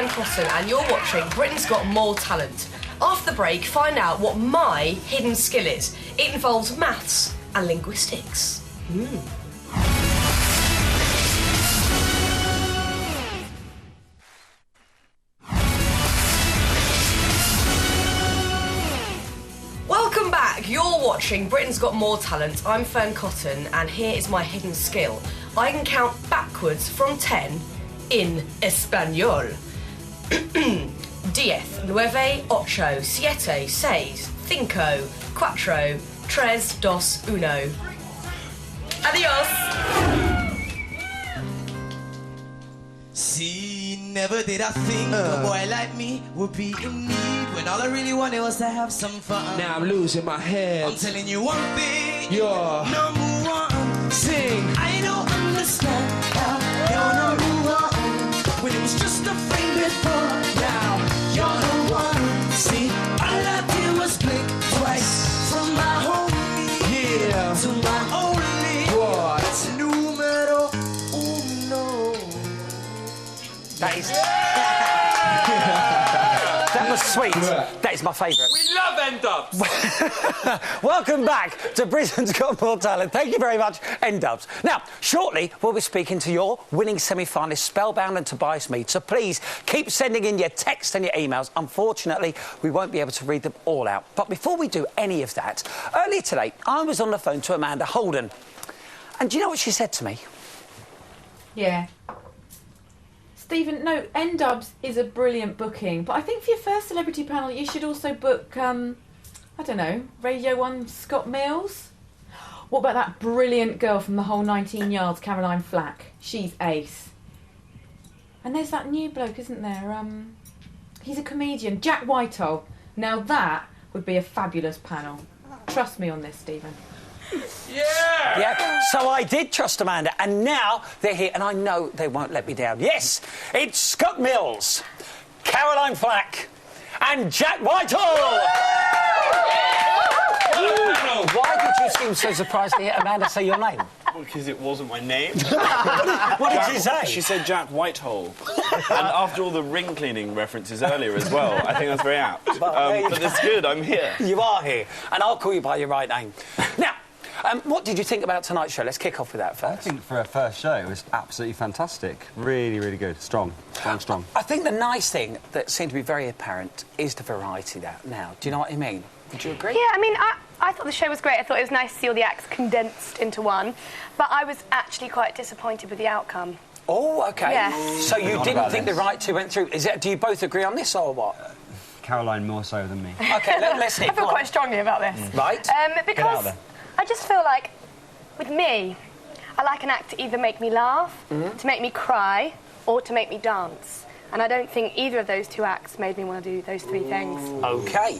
Fern Cotton and you're watching Britain's Got More Talent. After the break, find out what my hidden skill is. It involves maths and linguistics. Welcome back. You're watching Britain's Got More Talent. I'm Fern Cotton and here is my hidden skill. I can count backwards from 10 in Espanol. 10, 9, 8, 7, 6, 5, 4, 3, 2, 1. Adios! See, never did I think a boy like me would be in need when all I really wanted was to have some fun. Now I'm losing my head. I'm telling you one thing, You're number one. Sing. I don't understand how you're number one when it was just a thing before. Now you're the one. See, all I did was blink twice from my homie to my only. What? Numero uno. That is... That was sweet. That is my favourite. We love N-dubs. Welcome back to Britain's Got More Talent. Thank you very much, N-dubs. Now, shortly, we'll be speaking to your winning semi-finalists, Spellbound and Tobias Mead. So please, keep sending in your texts and your emails. Unfortunately, we won't be able to read them all out. But before we do any of that, earlier today, I was on the phone to Amanda Holden. And do you know what she said to me? Yeah. Stephen, no, N-dubs is a brilliant booking, but I think for your first celebrity panel, you should also book, I don't know, Radio 1 Scott Mills? What about that brilliant girl from the whole 19 Yards, Caroline Flack? She's ace. And there's that new bloke, isn't there? He's a comedian, Jack Whitehall. Now that would be a fabulous panel. Trust me on this, Stephen. Yeah! Yeah, so I did trust Amanda, and now they're here, and I know they won't let me down. Yes, it's Scott Mills, Caroline Flack, and Jack Whitehall! Why did you seem so surprised to hear Amanda say your name? Because it wasn't my name. What did she say? She said Jack Whitehall. And after all the ring cleaning references earlier as well, I think that's very apt. But it's good, I'm here. You are here, and I'll call you by your right name. Now, what did you think about tonight's show? Let's kick off with that first. I think for a first show, it was absolutely fantastic. Really, really good. Strong. Strong. I think the nice thing that seemed to be very apparent is the variety now. Do you know what I mean? Would you agree? Yeah, I mean, I thought the show was great. I thought it was nice to see all the acts condensed into one. But I was actually quite disappointed with the outcome. Oh, OK. Yeah. So you didn't think the right two went through. Do you both agree on this, or what? Caroline more so than me. OK, let's hear. I feel quite strongly about this. Right. Because I just feel like, with me, I like an act to either make me laugh, to make me cry, or to make me dance. And I don't think either of those two acts made me want to do those three things. OK.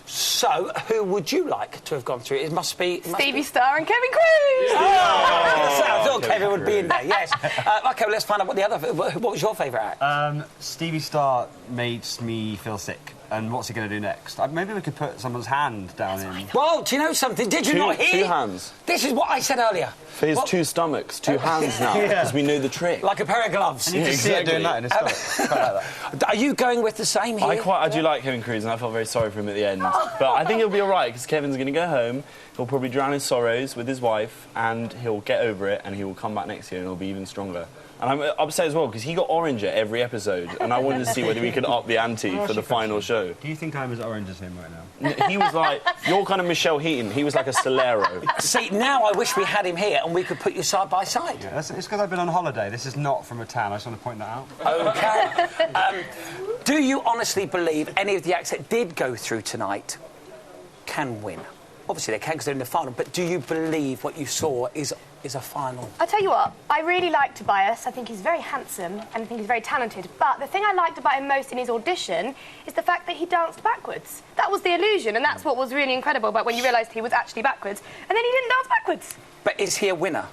So, who would you like to have gone through? It must be... Stevie Starr and Kevin Cruz! Oh! I thought Kevin would be in there, yes. OK, well, let's find out what was your favourite act? Stevie Starr makes me feel sick. And what's he going to do next? Maybe we could put someone's hand down in... Well, do you know something? Did you not hear? 2 hands. This is what I said earlier. For his 2 stomachs, 2 hands now, because we know the trick. Like a pair of gloves. And you can see it doing that in his stomach. Quite like that. Are you going with the same here? I do like Kevin Cruz, and I felt very sorry for him at the end. But I think he'll be all right, because Kevin's going to go home, he'll probably drown his sorrows with his wife, and he'll get over it, and he will come back next year, and he'll be even stronger. And I'm upset as well, because he got orange at every episode, and I wanted to see whether we could up the ante for the final show. Do you think I'm as orange as him right now? He was like, you're kind of Michelle Heaton, he was like a Solero. See, now I wish we had him here and we could put you side by side. Yeah, it's because I've been on holiday. This is not from a tan, I just want to point that out. OK. Do you honestly believe any of the acts that did go through tonight can win? Obviously they can because they're in the final, but do you believe what you saw is a final? I'll tell you what, I really like Tobias. I think he's very handsome and I think he's very talented. But the thing I liked about him most in his audition is the fact that he danced backwards. That was the illusion, and that's what was really incredible about when you realised he was actually backwards. And then he didn't dance backwards. But is he a winner?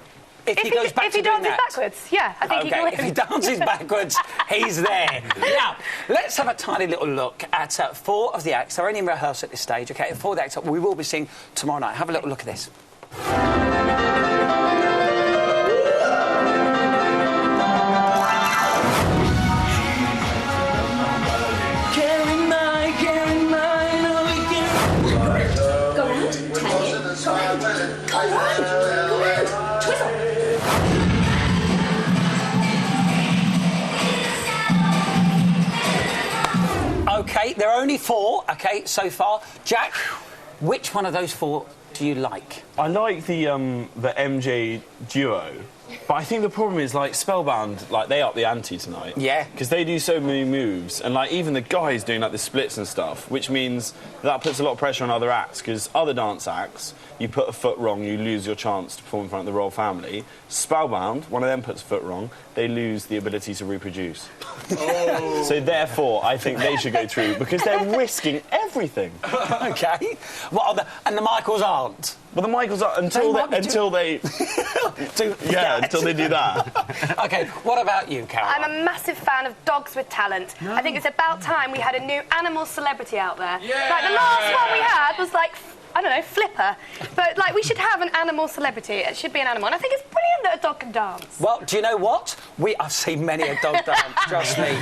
If he goes back if he dances backwards, yeah, I think he can win. If he dances backwards, he's there. Now, let's have a tiny little look at 4 of the acts. They're only in rehearsal at this stage, OK? 4 of the acts we will be seeing tomorrow night. Have a little look at this. OK, there are only 4, OK, so far. Jack, which one of those 4 do you like? I like the MJ duo, but I think the problem is, like, Spellbound, like, they up the ante tonight. Yeah. Because they do so many moves, and, like, even the guys doing, like, the splits and stuff, which means that puts a lot of pressure on other acts, because other dance acts, you put a foot wrong, you lose your chance to perform in front of the royal family. Spellbound, one of them puts a foot wrong, they lose the ability to reproduce. Oh. So, therefore, I think they should go through, because they're risking everything. OK. What are and the Michaels aren't? Well, the Michaels are until they until they do that. OK, what about you, Carol? I'm a massive fan of dogs with talent. No. I think it's about time we had a new animal celebrity out there. Yeah. Like, the last one we had was, like, I don't know, Flipper. But, like, we should have an animal celebrity. It should be an animal. And I think it's brilliant that a dog can dance. Well, do you know what? I've seen many a dog dance, trust me.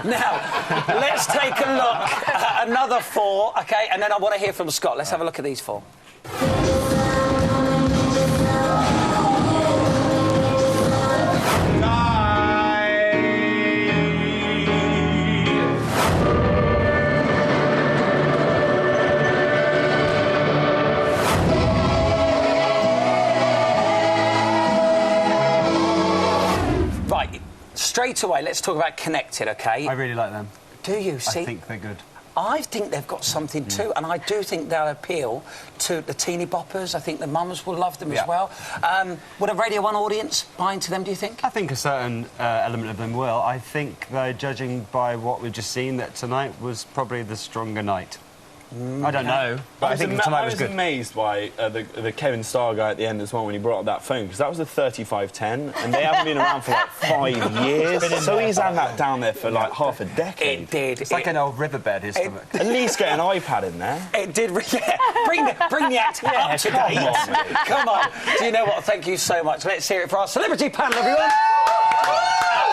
Now, let's take a look at another 4, OK? And then I want to hear from Scott. Let's have a look at these 4. Straight away, let's talk about Connected, OK? I really like them. Do you? See? I think they're good. I think they've got something too, and I do think they'll appeal to the teeny boppers. I think the mums will love them as well. Would a Radio 1 audience buy into them, do you think? I think a certain element of them will. I think, though, judging by what we've just seen, that tonight was probably the stronger night. I don't know, but I think tonight was good. I was amazed by the Kevin Starr guy at the end as well when he brought up that phone, because that was a 3510, and they haven't been around for like 5 years. So he's had that down there for like half a decade. It did. It's like an old riverbed, his stomach. At least get an iPad in there. It did, yeah. Bring the act up to date. Come on. Do you know what? Thank you so much. Let's hear it for our celebrity panel, everyone.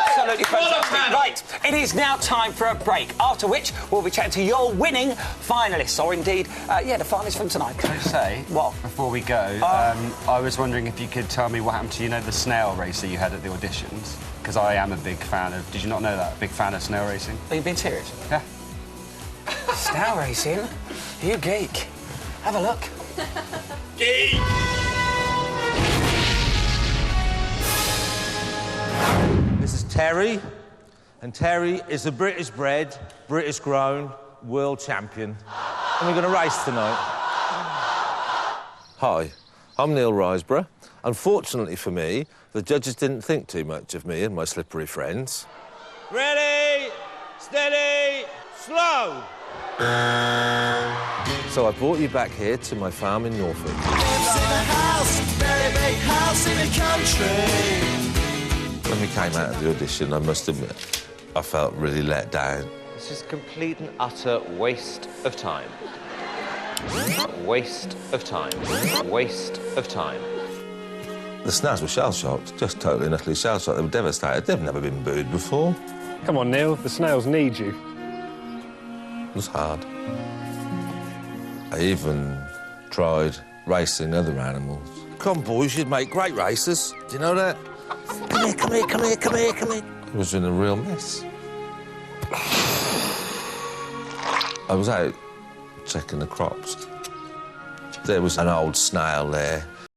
Absolutely fantastic. Right, it is now time for a break, after which we'll be chatting to your winning finalists, or indeed, the finalists from tonight. Can I say, what? Before we go, I was wondering if you could tell me what happened to, the snail racer you had at the auditions? Because I am a big fan of... Did you not know that? Big fan of snail racing? Are you being serious? Yeah. Snail racing? You geek. Have a look. Geek! This is Terry, and Terry is a British-bred, British-grown world champion, and we're going to race tonight. Hi, I'm Neil Riseborough. Unfortunately for me, the judges didn't think too much of me and my slippery friends. Ready, steady, slow! So I brought you back here to my farm in Norfolk. Very big house in the country. When we came out of the audition, I must admit, I felt really let down. This is complete and utter waste of time. Waste of time. Waste of time. The snails were shell-shocked, just totally and utterly shell-shocked. They were devastated. They've never been booed before. Come on, Neil, the snails need you. It was hard. I even tried racing other animals. Come on, boys, you'd make great racers. Do you know that? Come here, come here, come here, come here, come here. I was in a real mess. I was out checking the crops. There was an old snail there